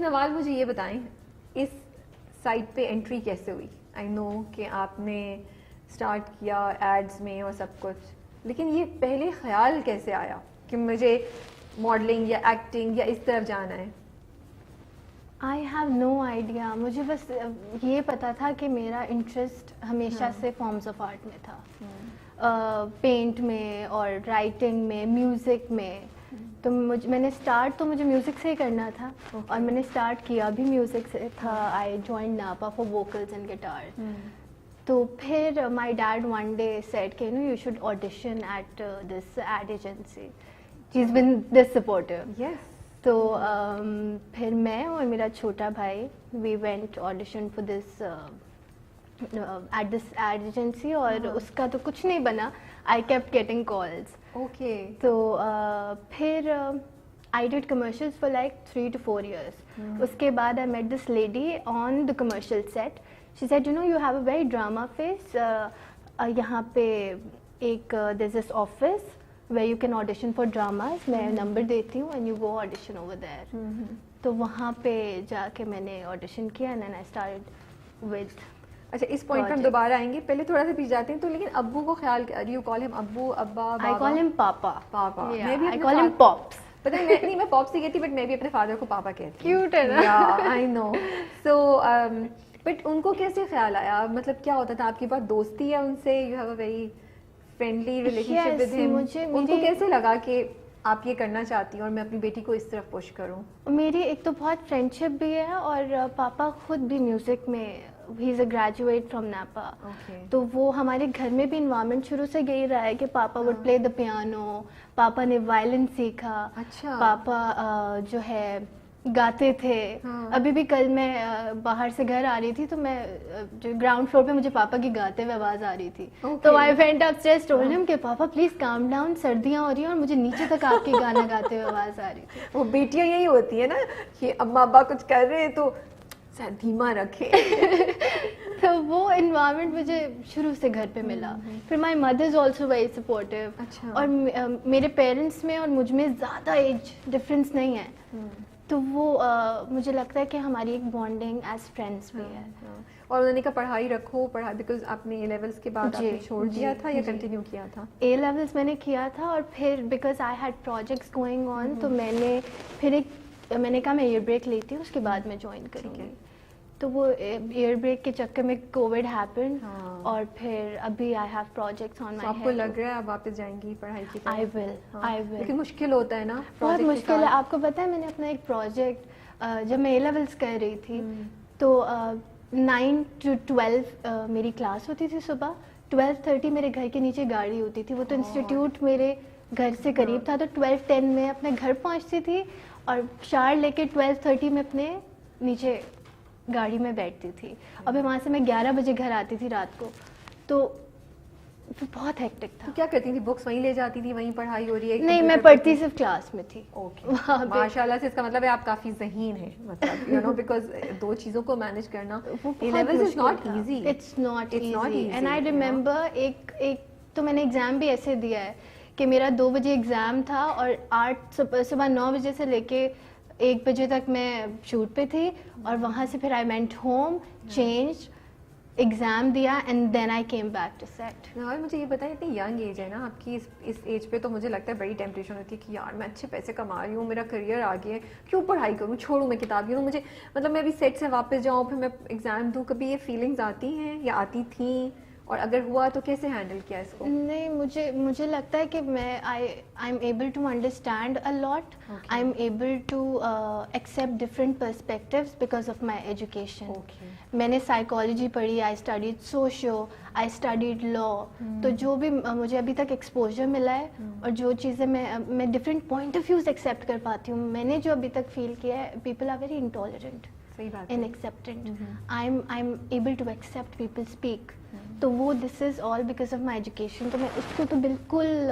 نوال مجھے یہ بتائیں اس سائٹ پہ انٹری کیسے ہوئی؟ آئی نو کہ آپ نے اسٹارٹ کیا ایڈز میں اور سب کچھ, لیکن یہ پہلے خیال کیسے آیا کہ مجھے ماڈلنگ یا ایکٹنگ یا اس طرف جانا ہے؟ I have no idea. مجھے بس یہ پتا تھا کہ میرا انٹرسٹ ہمیشہ سے فارمز آف آرٹ میں تھا, پینٹ میں اور رائٹنگ میں, میوزک میں. تو میں نے اسٹارٹ تو مجھے میوزک سے ہی کرنا تھا, اور میں نے اسٹارٹ کیا بھی میوزک سے تھا. I join NAPA for vocals and guitar. تو پھر my dad one day said کہ you should audition at this ad agency. She is been this supportive. Yes. تو پھر میں اور میرا چھوٹا بھائی we went audition for this at this ad agency, اور اس کا تو کچھ نہیں بنا. I kept getting calls. Okay. تو پھر I did commercials for like 3 to 4 years. اس کے بعد I met this lady on the commercial set. She said, you have a very drama face. یہاں پہ ایک there's this office where you can audition for dramas. میں number دیتی ہوں and you go audition over there. تو وہاں پہ جا کے میں نے audition کیا and then I started with. اچھا, اس پوائنٹ پہ ہم دوبارہ آئیں گے, پہلے تھوڑا سا پیچھے جاتے ہیں. تو لیکن ابو کو خیال, یو کال ہم ابو, ابا, I call him Papa. Papa. Yeah, I call him Pops. پتہ نہیں میں پاپس نہیں کہتی, بٹ میں بھی اپنے فادر کو پاپا کہتی ہوں. کیوٹ ہے نا. آئی نو. سو بٹ ان کو کیسے خیال آیا, مطلب کیا ہوتا تھا, آپ کی بات دوستی ہے ان سے, you have a very friendly relationship with ہم, ان کو کیسے لگا کہ آپ یہ کرنا چاہتی ہوں اور میں اپنی بیٹی کو اس طرف پش کروں؟ میری ایک تو بہت فرینڈ شپ بھی ہے, اور پاپا خود بھی میوزک میں, ہی از اے گریجویٹ فرام نیپا. تو وہ ہمارے گھر میں بھی انوائرمنٹ شروع سے یہی رہا ہے کہ پاپا وڈ پلے دا پیانو. پاپا نے وائلن سیکھا. اچھا. پاپا جو ہے گاتے تھے. ابھی بھی کل میں باہر سے گھر آ رہی تھی تو میں جو گراؤنڈ فلور پہ مجھے پاپا کی گاتے ہوئے آواز آ رہی تھی. تو I went up stairs, told him کہ پاپا پلیز کام ڈاؤن, سردیاں ہو رہی ہیں اور مجھے نیچے تک آپ کے گانا گاتے ہوئے آواز آ رہی تھی. وہ بیٹیاں یہی ہوتی ہیں نا کہ اما ابا کچھ کر رہے ہیں تو دھیما رکھے. تو وہ انوائرمنٹ مجھے شروع سے گھر پہ ملا. پھر my mother is also very supportive. اور میرے پیرنٹس میں اور مجھ میں زیادہ ایج ڈفرینس نہیں ہے, تو وہ مجھے لگتا ہے کہ ہماری ایک بانڈنگ ایز فرینڈس بھی ہے. اور انہوں نے کہا پڑھائی رکھو, پڑھائی, بیکاز آپ نے اے لیولس کے بعد آپ نے چھوڑ دیا تھا یا کنٹینیو کیا تھا؟ اے لیولس میں نے کیا تھا, اور پھر because I had projects going on, تو میں نے پھر میں نے کہا میں ایئر بریک لیتی ہوں, اس کے بعد میں جوائن کروں گی. تو وہ ایئر بریک کے چکر میں کووڈ ہیپن, اور پھر ابھی I have projects on my head. آپ کو لگ رہا ہے آپ واپس جائیں گی پڑھائی کی طرف؟ آئی ول. لیکن مشکل ہوتا ہے نا, بہت مشکل ہے. آپ کو پتہ ہے میں نے اپنا ایک پروجیکٹ جب میں اے لیولس کر رہی تھی تو 9 to 12 میری کلاس ہوتی تھی صبح. 12:30 میرے گھر کے نیچے گاڑی ہوتی تھی, وہ تو انسٹیٹیوٹ میرے گھر سے قریب تھا, تو 12:10 میں اپنے گھر پہنچتی تھی, اور شار لے کے 12:30 میں اپنے نیچے گاڑی میں بیٹھتی تھی, اور پھر وہاں سے میں 11 بجے گھر آتی تھی رات کو. تو بہت ہیکٹک تھا. کیا کرتی تھی, بکس وہیں لے جاتی تھی, وہیں پڑھائی ہو رہی ہے؟ نہیں, میں پڑھتی صرف کلاس میں تھی. ماشاء اللہ سے, اس کا مطلب ہے آپ کافی ذہین ہیں, مطلب بیکاز دو چیزوں کو مینج کرنا is not easy. It's not easy. And I remember ایک تو میں نے ایگزام بھی ایسے دیا ہے کہ میرا 2 بجے ایگزام تھا, اور 8 صبح 9 بجے سے لے کے 1 بجے تک میں شوٹ پہ تھی, اور وہاں سے پھر I went home, change, exam دیا, and then I came back to set. اور مجھے یہ بتائیں, اتنی ینگ ایج ہے نا آپ کی, اس ایج پہ تو مجھے لگتا ہے بڑی ٹیمپٹیشن ہوتی ہے کہ یار میں اچھے پیسے کما رہی ہوں, میرا کریئر آگے ہے, کیوں پڑھائی کروں, چھوڑوں میں کتاب ہوں, مجھے مطلب میں ابھی سیٹ سے واپس جاؤں, پھر میں ایگزام دوں. کبھی یہ فیلنگز آتی ہیں یا آتی تھیں, اور اگر ہوا تو کیسے ہینڈل کیا اس کو؟ نہیں, مجھے لگتا ہے کہ میں I am able to understand a lot. I am able to accept different perspectives because of my education. میں نے سائیکالوجی پڑھی, I studied socio, I studied law. تو جو بھی مجھے ابھی تک ایکسپوجر ملا ہے, اور جو چیزیں میں different point of views accept کر پاتی ہوں. میں نے جو ابھی تک فیل کیا ہے, people are very intolerant and acceptant. I'm able to accept people speak. تو وہ this is all because of my education. تو میں اس کو تو بالکل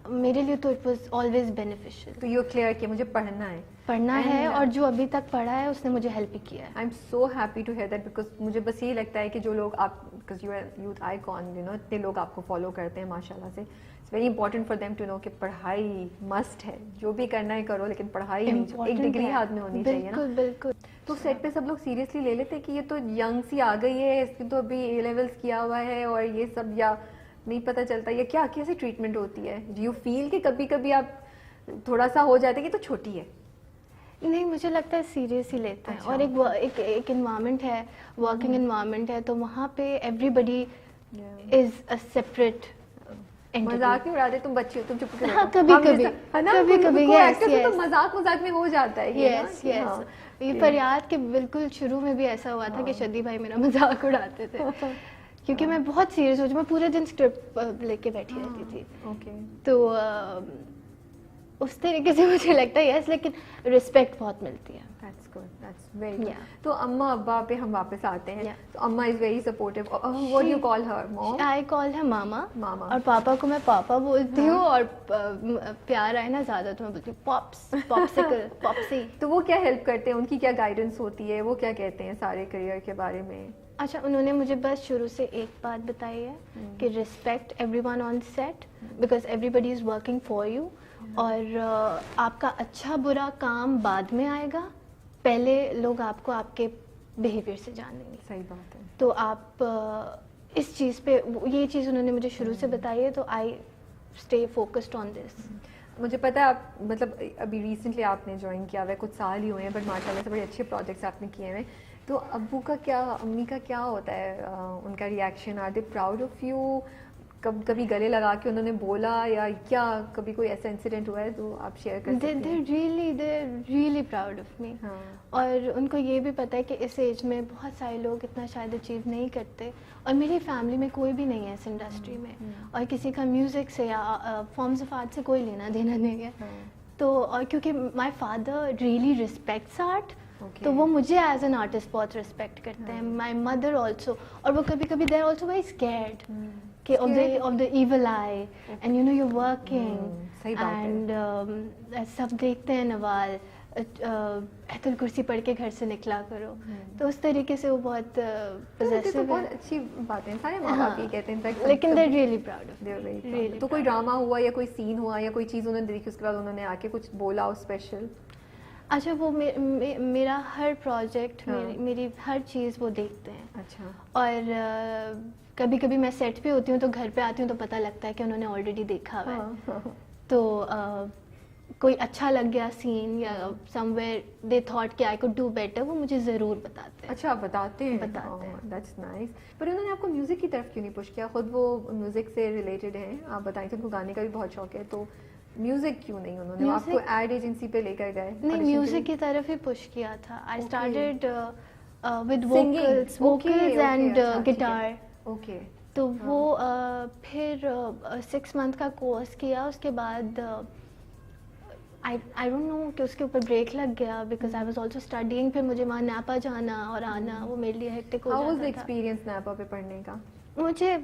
میرے لیے تو it was always beneficial. تو یہ کلیئر کہ مجھے پڑھنا ہے, اور جو ابھی تک پڑھا ہے اس نے مجھے ہیلپ ہی کیا ہے. I am so happy to hear that, because مجھے بس یہی لگتا ہے کہ جو لوگ آپ, because you are youth icon, اتنے لوگ آپ کو فالو کرتے ہیں ماشاء اللہ سے, very important for them to know کہ پڑھائی مسٹ ہے, جو بھی کرنا ہے کرو لیکن پڑھائی نہیں, ایک ڈگری ہاتھ میں ہونی چاہیے نا. بالکل. تو سیٹ پہ سب لوگ سیریسلی لے لیتے کہ یہ تو ینگ سی آ گئی ہے, اس کی تو ابھی اے لیولس کیا ہوا ہے اور یہ سب, یا نہیں پتہ چلتا, یا کیا کیسے ٹریٹمنٹ ہوتی ہے؟ ڈو یو فیل کہ کبھی کبھی آپ تھوڑا سا ہو جاتے کہ تو چھوٹی ہے؟ نہیں, مجھے لگتا ہے سیریس ہی لیتے ہیں. اور ایک انوائرمنٹ ہے, ورکنگ انوائرمنٹ ہے, تو وہاں پہ every body is a separate. مذاق نہیں اڑاتے تم بچی ہو, تم چپ کرو. کبھی کبھی مذاق میں ہو جاتا ہے. یس یہ فریاد کے بالکل شروع میں بھی ایسا ہوا تھا کہ شدی بھائی میرا مذاق اڑاتے تھے کیونکہ میں بہت سیریس ہو, میں پورے دن اسکرپٹ لے کے بیٹھی رہتی تھی. تو اس طریقے سے مجھے لگتا ہے یس, لیکن رسپیکٹ بہت ملتی ہے. That's good. That's very good. تو اماں ابا پہ ہم واپس آتے ہیں. تو اماں is very supportive. What do you call her? Mom? I call her ماما. اور پاپا کو میں پاپا بولتی ہوں, اور پیار آئے نا زیادہ تو میں بولتی ہوں پاپس, پاپسیکل, پاپسی. تو وہ کیا ہیلپ کرتے ہیں, ان کی کیا گائیڈنس ہوتی ہے, وہ کیا کہتے ہیں سارے کریئر کے بارے میں؟ اچھا, انہوں نے مجھے بس شروع سے ایک بات بتائی ہے کہ respect everyone on set because everybody is working for you, اور آپ کا اچھا برا کام بعد میں آئے گا, پہلے لوگ آپ کو آپ کے بیہیویئر سے جانیں گے. صحیح بات ہے. تو آپ اس چیز پہ, یہ چیز انہوں نے مجھے شروع سے بتائی ہے, تو آئی اسٹے فوکسڈ آن دس. مجھے پتا ہے آپ مطلب ابھی ریسنٹلی آپ نے جوائن کیا ہوا ہے, کچھ سال ہی ہوئے ہیں, بٹ ماشاء اللہ سے بڑے اچھے پروجیکٹس آپ نے کیے ہوئے. تو ابو کا کیا, امی کا کیا ہوتا ہے, ان کا reaction? Are they proud of you? کبھی گلے لگا کے انہوں نے بولا, یا کیا کبھی کوئی ایسا انسیڈنٹ ہوا ہے تو آپ شیئر کر سکتے ہیں؟ they're really proud of me. اور ان کو یہ بھی پتہ ہے کہ اس ایج میں بہت سارے لوگ اتنا شاید اچیو نہیں کرتے, اور میری فیملی میں کوئی بھی نہیں ہے اس انڈسٹری میں, اور کسی کا میوزک سے یا فارمز آف آرٹ سے کوئی لینا دینا نہیں ہے. تو اور کیونکہ my father really respects art, تو وہ مجھے ایز این آرٹسٹ بہت ریسپیکٹ کرتے ہیں. مائی مدر آلسو, اور وہ کبھی کبھی they are also very scared کہ of the evil eye, and you know you're working and سب دیکھتے ہیں نوال, ایت الکرسی پڑھ کے گھر سے نکلا کرو. تو اس طریقے سے وہ بہت پوزیسو ہے. بہت اچھی بات ہے, سارے ماں باپ یہ کہتے ہیں, لیکن they're really proud of me. تو کوئی ڈرامہ ہوا یا کوئی سین ہوا یا کوئی چیز انہوں نے دیکھی, اس کے بعد انہوں نے آ کے کچھ بولا اسپیشل؟ اچھا, وہ میرا ہر پروجیکٹ, میری ہر چیز وہ دیکھتے ہیں. اچھا. اور کبھی کبھی میں سیٹ پہ ہوتی ہوں تو گھر پہ آتی ہوں تو پتہ لگتا ہے کہ انہوں نے آلریڈی دیکھا ہوا ہے. تو کوئی اچھا لگ گیا سین یا سم ویئر دے تھاٹ کہ آئی کوڈ ڈو بیٹر, وہ مجھے ضرور بتاتے ہیں. اچھا, بتاتے ہیں. That's nice. پر انہوں نے آپ کو میوزک کی طرف کیوں نہیں پش کیا؟ خود وہ میوزک سے ریلیٹڈ ہیں, آپ بتائیں کہ ان کو گانے کا بھی بہت شوق ہے, تو میوزک کیوں نہیں انہوں نے آپ کو ایڈ ایجنسی پہ لے کر گئے؟ نہیں, میوزک کی طرف ہی پش کیا تھا. I started with vocals and guitar. Okay. تو وہ پھر 6 month کا کورس کیا, اس کے بعد آئی ڈونٹ نو کہ اس کے اوپر بریک لگ گیا because I was also studying. پھر مجھے وہاں نیپا جانا اور آنا, وہ میرے لیے ہیکٹک ہو جاتا تھا. ہاؤ واز ایکسپیرینس نیپا پہ پڑھنے کا؟ مجھے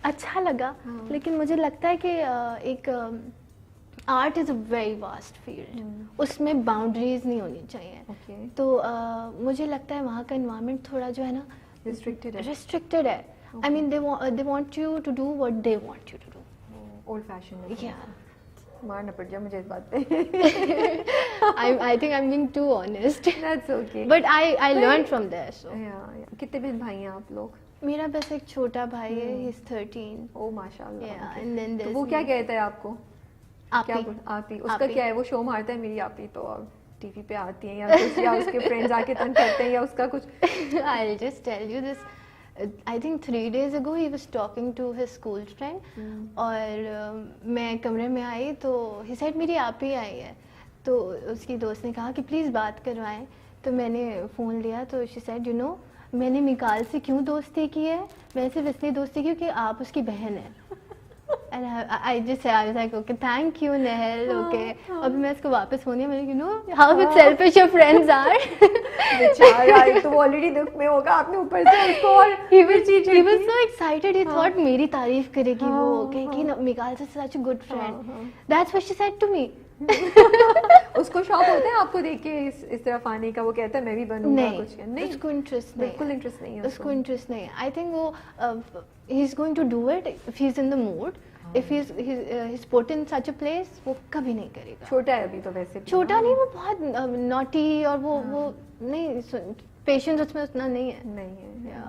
اچھا لگا, لیکن مجھے لگتا ہے کہ ایک art is a very vast field, اس میں باؤنڈریز نہیں ہونی چاہیے. تو مجھے لگتا ہے وہاں کا انوائرمنٹ تھوڑا جو ہے نا ریسٹرکٹیڈ ہے. I mean they want you to do what they want you to do. Old fashioned. Yeah. مارنا پڑ جائے مجھے اس بات پہ. I think I'm being too honest. That's okay. But I learned from there. So. Yeah. کتنے بہن بھائی ہیں آپ لوگ؟ میرا بس ایک چھوٹا بھائی ہے, he's 13. Oh ماشاءاللہ. Yeah. And then there's وہ کیا کہتا ہے آپ کو؟ آپی. اس کا کیا ہے, وہ شو مارتا ہے میری آپی, تو ٹی وی پہ آتی ہیں یا اس کے فرینڈز آ کے تنگ کرتے ہیں یا اس کا کچھ؟ I'll just tell you this. I think 3 days ago he was talking to his school friend. اور میں کمرے میں آئی تو he said میری آپ ہی آئی ہے. تو اس کی دوست نے کہا کہ پلیز بات کروائیں. تو میں نے فون لیا تو she said you know میں نے میکال سے کیوں دوستی کی ہے, میں صرف اس لیے دوستی کی کہ آپ اس کی بہن ہیں. And I just said, I was like, okay, thank you, Nehal, okay. اب میں اس کو واپس فون دیا, میں نے you know how selfish your friends are. بیچارہ تو already دکھ میں ہوگا, آپ نے اوپر سے اس کو. اور he was so excited, he thought میری تعریف کرے گی وہ, کہ میکال سے such a good friend. That's what she said to me. اس کو شوق ہوتا ہے آپ کو دیکھ کے اس طرف آنے کا, وہ کہتا ہے میں بھی بنوں گا کچھ؟ نہیں, اس کو انٹرسٹ نہیں, بالکل انٹرسٹ نہیں ہے اس کو انٹرسٹ نہیں. I think وہ he is going to do it if he is in the mood. if he's put in such a place, وہ کبھی نہیں کرے گا. چھوٹا ہے ابھی تو ویسے بھی. چھوٹا نہیں, وہ بہت نوٹی اور وہ نہیں, پیشنس اس میں اتنا نہیں ہے. نہیں ہے.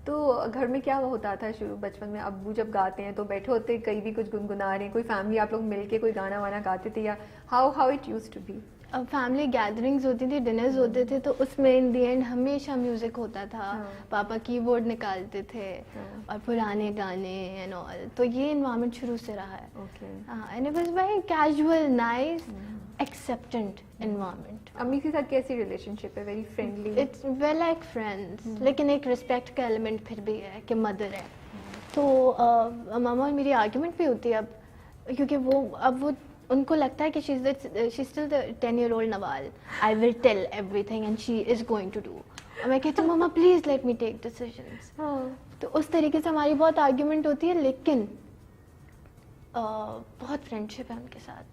تو گھر میں کیا ہوتا تھا شروع بچپن میں؟ ابو جب گاتے ہیں تو بیٹھے ہوتے کہیں بھی کچھ گنگنا رہے ہیں, کوئی فیملی آپ لوگ مل کے کوئی گانا وانا گاتے تھے, یا how it used to be? Family gatherings ہوتی تھی, ڈنرز ہوتے تھے, تو اس میں ان دی اینڈ ہمیشہ میوزک ہوتا تھا. پاپا کی بورڈ نکالتے تھے اور پرانے گانے اینڈ آل. تو یہ انوائرمنٹ شروع سے رہا ہے. And it was very casual, nice, acceptant environment. امی کے ساتھ کیسی ریلیشن شپ ہے؟ Very friendly? It's well like friends, لیکن ایک رسپیکٹ کا ایلیمنٹ پھر بھی ہے کہ مدر ہے. تو ماما اور میری آرگیومنٹ بھی ہوتی ہے اب, کیونکہ وہ ان کو لگتا ہے کہ she still the 10-year-old Nawal, I will tell everything and she is going to do. میں کہتی ہوں ماما پلیز لیٹ می ٹیک ڈیسیژنس. تو اس طریقے سے ہماری بہت آرگیومنٹ ہوتی ہے, لیکن بہت فرینڈ شپ ہے ان کے ساتھ.